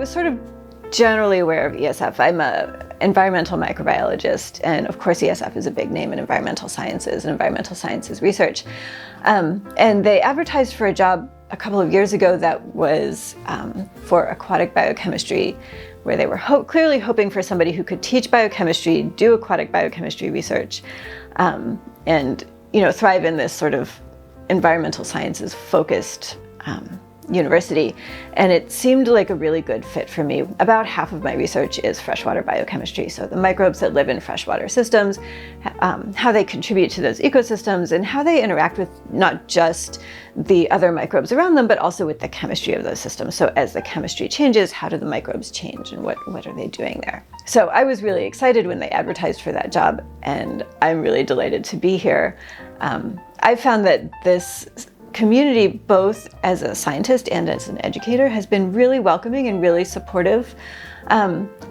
was sort of generally aware of ESF. I'm an environmental microbiologist, and of course ESF is a big name in environmental sciences and environmental sciences research. And they advertised for a job a couple of years ago that was for aquatic biochemistry, where they were clearly hoping for somebody who could teach biochemistry, do aquatic biochemistry research, and thrive in this sort of environmental sciences focused university. And it seemed like a really good fit for me. About half of my research is freshwater biochemistry, so the microbes that live in freshwater systems, how they contribute to those ecosystems, and how they interact with not just the other microbes around them, but also with the chemistry of those systems. So as the chemistry changes, how do the microbes change, and what are they doing there? So I was really excited when they advertised for that job, and I'm really delighted to be here. I found that this community, both as a scientist and as an educator, has been really welcoming and really supportive,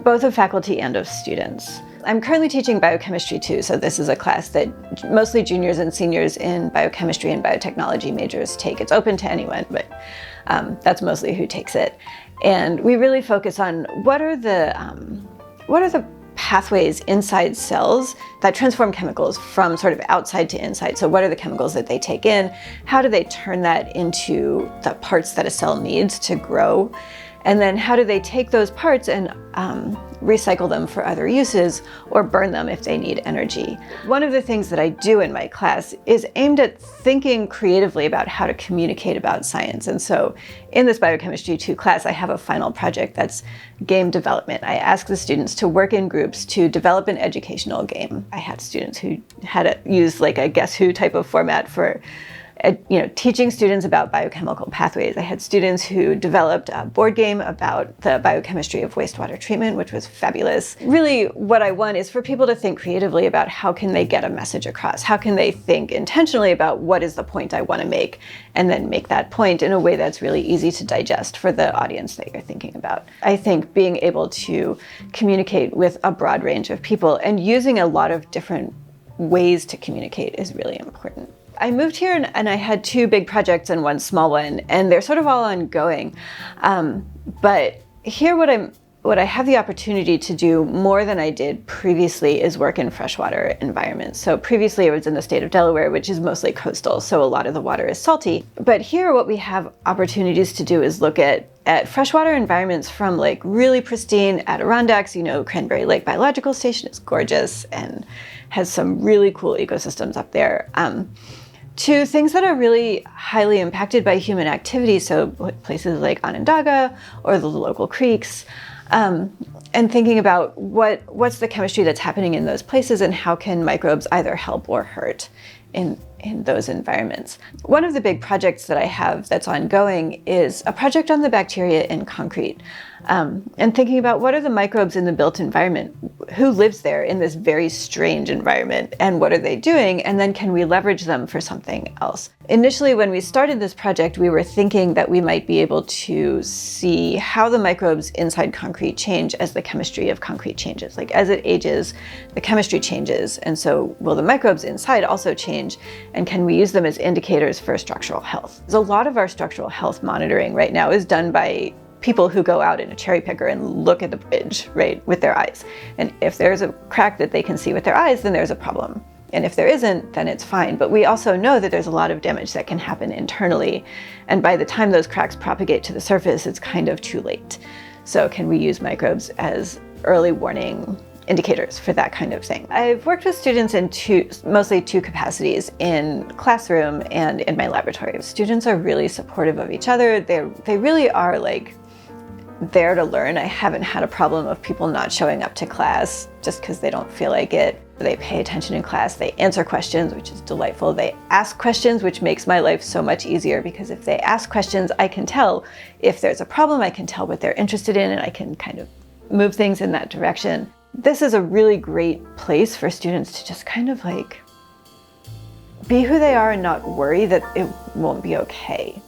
both of faculty and of students. I'm currently teaching biochemistry too, so this is a class that mostly juniors and seniors in biochemistry and biotechnology majors take. It's open to anyone, but that's mostly who takes it. And we really focus on what are the pathways inside cells that transform chemicals from sort of outside to inside. So what are the chemicals that they take in? How do they turn that into the parts that a cell needs to grow? And then how do they take those parts and recycle them for other uses, or burn them if they need energy? One of the things that I do in my class is aimed at thinking creatively about how to communicate about science. And so in this Biochemistry 2 class, I have a final project that's game development. I ask the students to work in groups to develop an educational game. I had students who had to use like a Guess Who type of format for teaching students about biochemical pathways. I had students who developed a board game about the biochemistry of wastewater treatment, which was fabulous. Really, what I want is for people to think creatively about how can they get a message across? How can they think intentionally about what is the point I want to make, and then make that point in a way that's really easy to digest for the audience that you're thinking about. I think being able to communicate with a broad range of people and using a lot of different ways to communicate is really important. I moved here and I had 2 big projects and 1 small one, and they're sort of all ongoing. But here what I have the opportunity to do more than I did previously is work in freshwater environments. So previously I was in the state of Delaware, which is mostly coastal, so a lot of the water is salty. But here what we have opportunities to do is look at freshwater environments from like really pristine Adirondacks. Cranberry Lake Biological Station is gorgeous and has some really cool ecosystems up there. To things that are really highly impacted by human activity, so places like Onondaga or the local creeks, and thinking about what's the chemistry that's happening in those places and how can microbes either help or hurt in those environments. One of the big projects that I have that's ongoing is a project on the bacteria in concrete, and thinking about what are the microbes in the built environment, who lives there in this very strange environment, and what are they doing, and then can we leverage them for something else? Initially, when we started this project, we were thinking that we might be able to see how the microbes inside concrete change as the chemistry of concrete changes. Like as it ages, the chemistry changes, and so will the microbes inside also change, and can we use them as indicators for structural health? A lot of our structural health monitoring right now is done by people who go out in a cherry picker and look at the bridge, right, with their eyes. And if there's a crack that they can see with their eyes, then there's a problem. And if there isn't, then it's fine. But we also know that there's a lot of damage that can happen internally. And by the time those cracks propagate to the surface, it's kind of too late. So can we use microbes as early warning indicators for that kind of thing? I've worked with students in mostly two capacities, in classroom and in my laboratory. Students are really supportive of each other. They really are like there to learn. I haven't had a problem of people not showing up to class just because they don't feel like it. They pay attention in class, they answer questions, which is delightful. They ask questions, which makes my life so much easier, because if they ask questions, I can tell if there's a problem, I can tell what they're interested in, and I can kind of move things in that direction. This is a really great place for students to just kind of like be who they are and not worry that it won't be okay.